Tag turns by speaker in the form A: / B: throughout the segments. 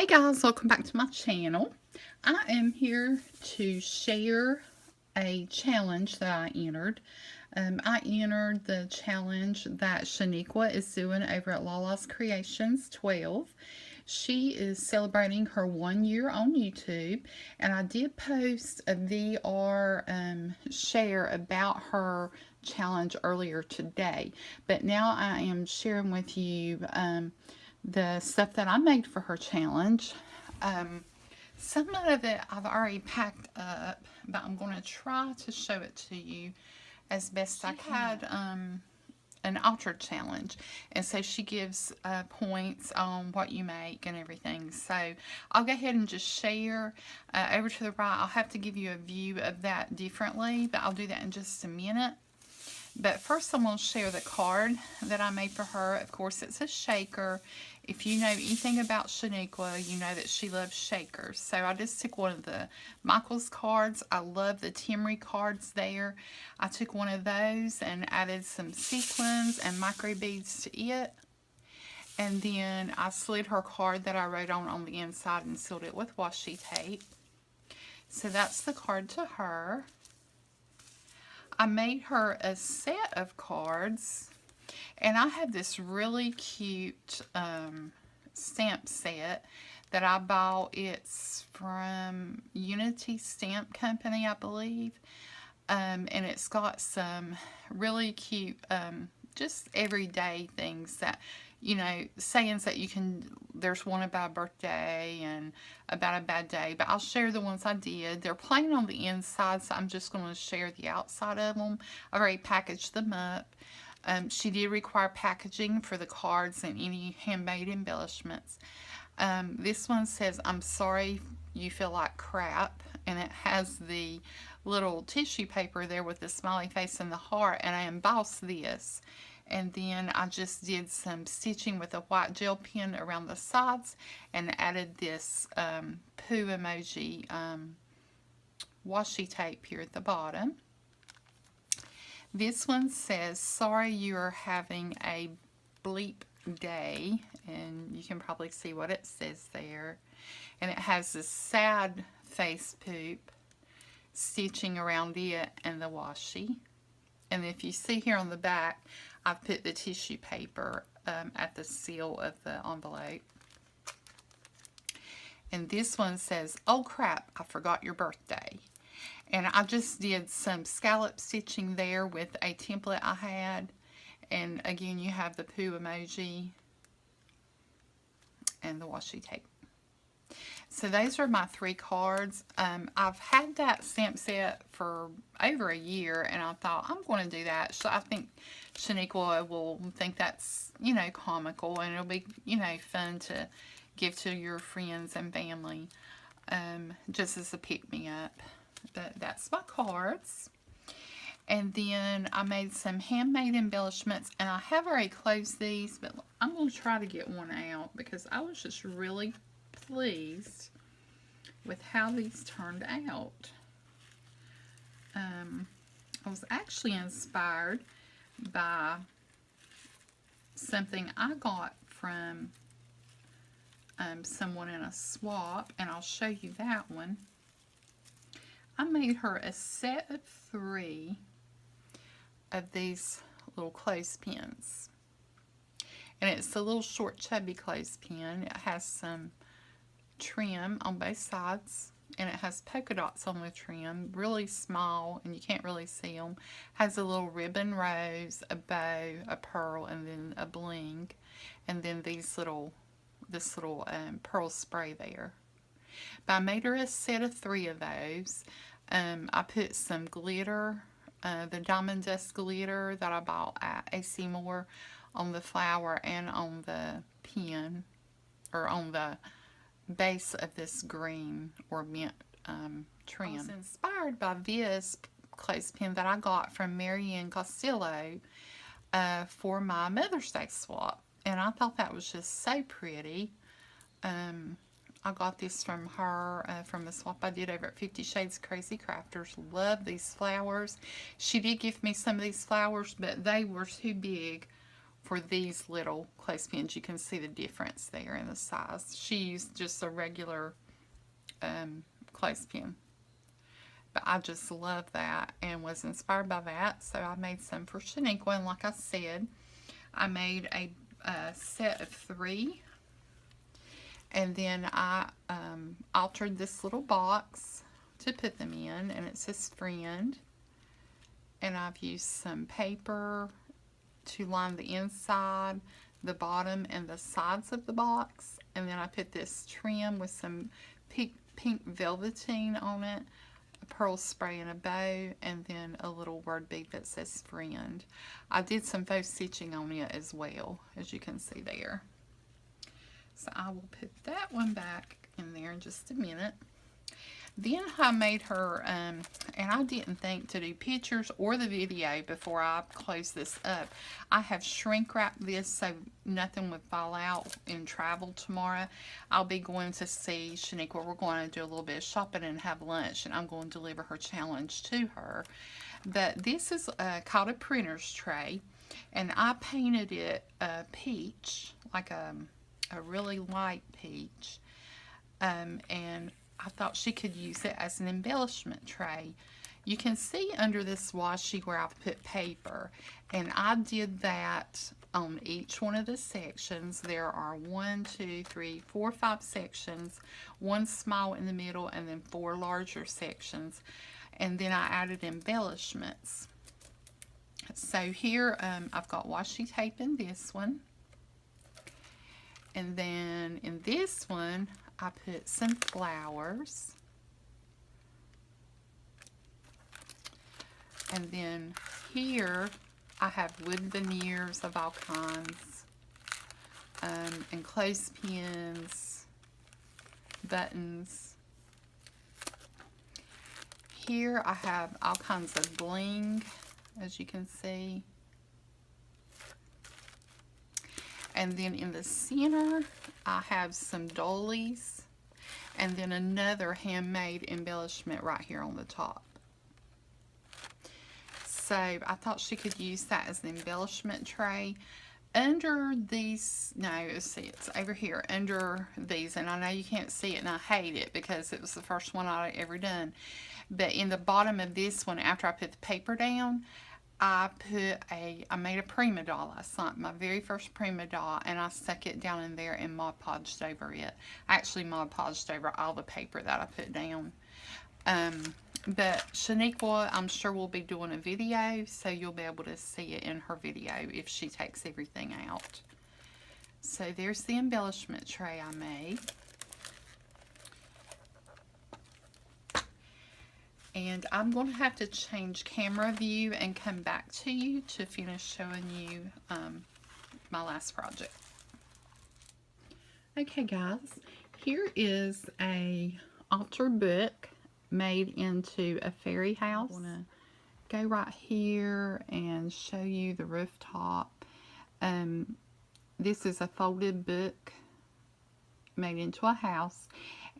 A: Hey guys, welcome back to my channel. I am here to share a challenge that I entered. I entered the challenge that Shaniqua is doing over at Lala's Creations 12. She is celebrating her 1 year on YouTube, and I did post a VR share about her challenge earlier today, but now I am sharing with you the stuff that I made for her challenge. Some of it I've already packed up, but I'm going to try to show it to you as best I can. She had an altar challenge, and so she gives points on what you make and everything. So I'll go ahead and just share. Over to the right, I'll have to give you a view of that differently, but I'll do that in just a minute. But first I'm going to share the card that I made for her. Of course, it's a shaker. If you know anything about Shaniqua, you know that she loves shakers. So I just took one of the Michael's cards. I love the Timmery cards there. I took one of those and added some sequins and micro beads to it. And then I slid her card that I wrote on the inside and sealed it with washi tape. So that's the card to her. I made her a set of cards, and I have this really cute stamp set that I bought. It's from Unity Stamp Company, I believe, and it's got some really cute just everyday things that, you know, sayings that you can, there's one about a birthday and about a bad day, but I'll share the ones I did. They're plain on the inside, so I'm just going to share the outside of them. I've already packaged them up. She did require packaging for the cards and any handmade embellishments. This one says, "I'm sorry you feel like crap," and it has the little tissue paper there with the smiley face and the heart, and I embossed this. And then I just did some stitching with a white gel pen around the sides and added this poo emoji washi tape here at the bottom. This one says, "Sorry you are having a bleep day," and you can probably see what it says there. And it has this sad face poop stitching around it and the washi. And if you see here on the back, I've put the tissue paper at the seal of the envelope. And this one says, "Oh crap, I forgot your birthday." And I just did some scallop stitching there with a template I had. And again, you have the poo emoji and the washi tape. So those are my 3 cards. I've had that stamp set for over a year, and I thought I'm going to do that. So I think Shaniqua will think that's, you know, comical, and it'll be, you know, fun to give to your friends and family, just as a pick-me-up. But that's my cards. And then I made some handmade embellishments, and I have already closed these, but I'm going to try to get one out because I was just really pleased with how these turned out. I was actually inspired by something I got from someone in a swap, and I'll show you that one. I made her a set of 3 of these little clothespins. And it's a little short chubby clothespin. It has some trim on both sides, and it has polka dots on the trim, really small, and you can't really see them. Has a little ribbon rose, a bow, a pearl, and then a bling, and then this little pearl spray there. But I made her a set of 3 of those. I put some glitter, the diamond dust glitter that I bought at AC Moore, on the flower and on the pin, or on the base of this green or mint trim. I was inspired by this clothespin that I got from Marianne Costello for my Mother's Day swap, and I thought that was just so pretty. I got this from her from the swap I did over at 50 Shades Crazy Crafters. Love these flowers. She did give me some of these flowers, but they were too big for these little clothespins. You can see the difference there in the size. She used just a regular clothespin. But I just love that and was inspired by that. So I made some for Shaniqua. And like I said, I made a set of 3. And then I altered this little box to put them in. And it says friend. And I've used some paper to line the inside, the bottom, and the sides of the box. And then I put this trim with some pink velveteen on it, a pearl spray and a bow, and then a little word bead that says friend. I did some faux stitching on it as well, as you can see there. So I will put that one back in there in just a minute. Then I made her, and I didn't think to do pictures or the video before I close this up. I have shrink wrapped this so nothing would fall out in travel tomorrow. I'll be going to see Shaniqua. We're going to do a little bit of shopping and have lunch, and I'm going to deliver her challenge to her. But this is called a printer's tray, and I painted it peach, like a really light peach, and I thought she could use it as an embellishment tray. You can see under this washi where I've put paper, and I did that on each one of the sections. There are 1, 2, 3, 4, 5 sections, 1 small in the middle, and then 4 larger sections. And then I added embellishments. So here I've got washi tape in this one. And then in this one, I put some flowers. And then here, I have wood veneers of all kinds, and clothespins, buttons. Here I have all kinds of bling, as you can see. And then in the center, I have some dollies, and then another handmade embellishment right here on the top. So I thought she could use that as an embellishment tray. Under these, no, see, it's over here under these, and I know you can't see it, and I hate it because it was the first one I'd ever done. But in the bottom of this one, after I put the paper down, I made a prima doll last night, my very first prima doll, and I stuck it down in there and Mod Podged over it. I actually Mod Podged over all the paper that I put down. But Shaniqua, I'm sure will be doing a video, so you'll be able to see it in her video if she takes everything out. So there's the embellishment tray I made. And I'm going to have to change camera view and come back to you to finish showing you my last project. Okay guys, here is a altar book made into a fairy house. I'm going to go right here and show you the rooftop. This is a folded book made into a house.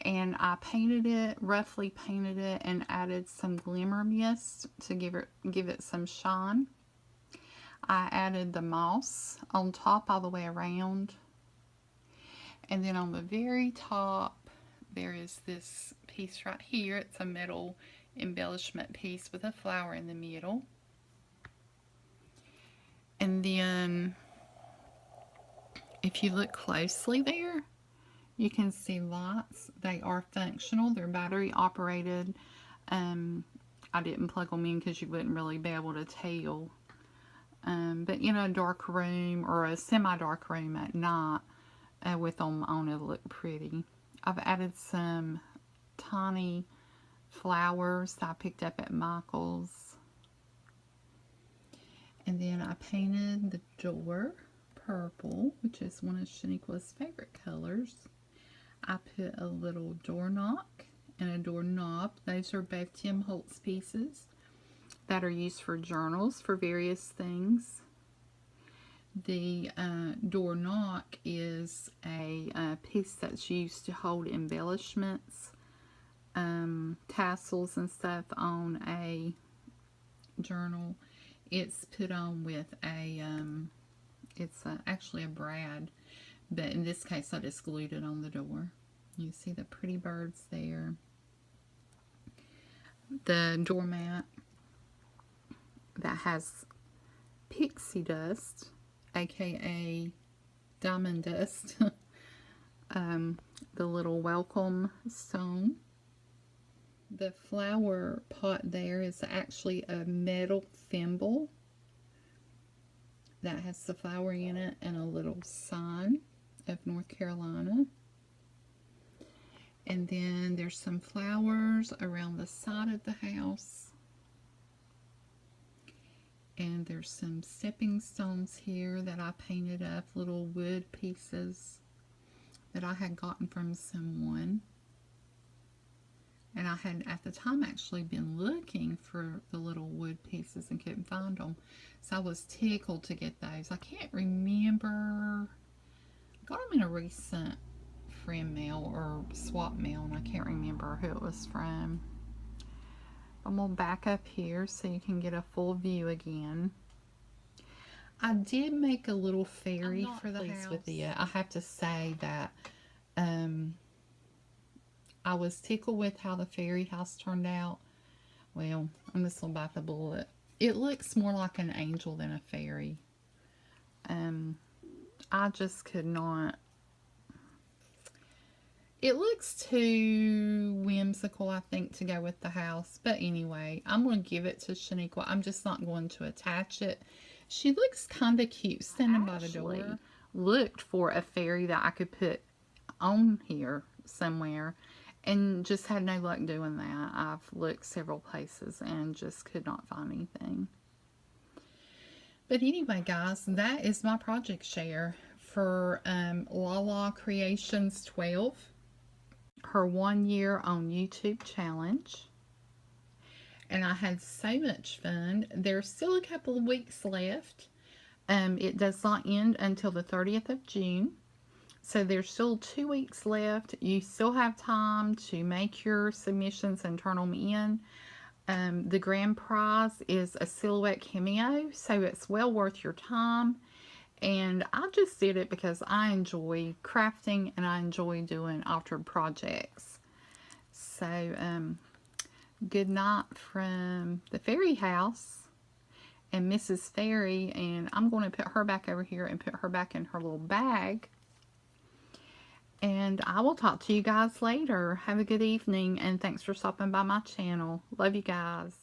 A: And I painted it, roughly painted it, and added some glimmer mist to give it some shine. I added the moss on top all the way around. And then on the very top, there is this piece right here. It's a metal embellishment piece with a flower in the middle. And then, if you look closely there, you can see lights. They are functional. They're battery operated. I didn't plug them in because you wouldn't really be able to tell. But in a dark room or a semi-dark room at night with them on, it'll look pretty. I've added some tiny flowers that I picked up at Michael's. And then I painted the door purple, which is one of Shaniqua's favorite colors. I put a little door knock and a door knob. Those are both Tim Holtz pieces that are used for journals for various things. The door knock is a piece that's used to hold embellishments, tassels and stuff on a journal. It's put on with a, It's actually a brad, but in this case I just glued it on the door. You see the pretty birds there. The doormat that has pixie dust, aka diamond dust. The little welcome stone. The flower pot there is actually a metal thimble that has the flower in it and a little sign of North Carolina. And then there's some flowers around the side of the house. And there's some stepping stones here that I painted up, little wood pieces that I had gotten from someone. And I had at the time actually been looking for the little wood pieces and couldn't find them. So I was tickled to get those. I can't remember. I got them in a recent friend mail or swap mail, and I can't remember who it was from. I'm going to back up here so you can get a full view again. I did make a little fairy for the house. With it. I have to say that I was tickled with how the fairy house turned out. Well, I'm just going to bite the bullet. It looks more like an angel than a fairy. I just could not. It looks too whimsical, I think, to go with the house. But anyway, I'm going to give it to Shaniqua. I'm just not going to attach it. She looks kind of cute standing by the door. Looked for a fairy that I could put on here somewhere and just had no luck doing that. I've looked several places and just could not find anything. But anyway, guys, that is my project share for Lala Creations 12. Her 1 year on YouTube challenge. And I had so much fun. There's still a couple of weeks left. It does not end until the 30th of June. So there's still 2 weeks left. You still have time to make your submissions and turn them in. The grand prize is a silhouette cameo, so it's well worth your time. And I just did it because I enjoy crafting and I enjoy doing altered projects. So, good night from the fairy house and Mrs. Fairy. And I'm going to put her back over here and put her back in her little bag. And I will talk to you guys later. Have a good evening and thanks for stopping by my channel. Love you guys.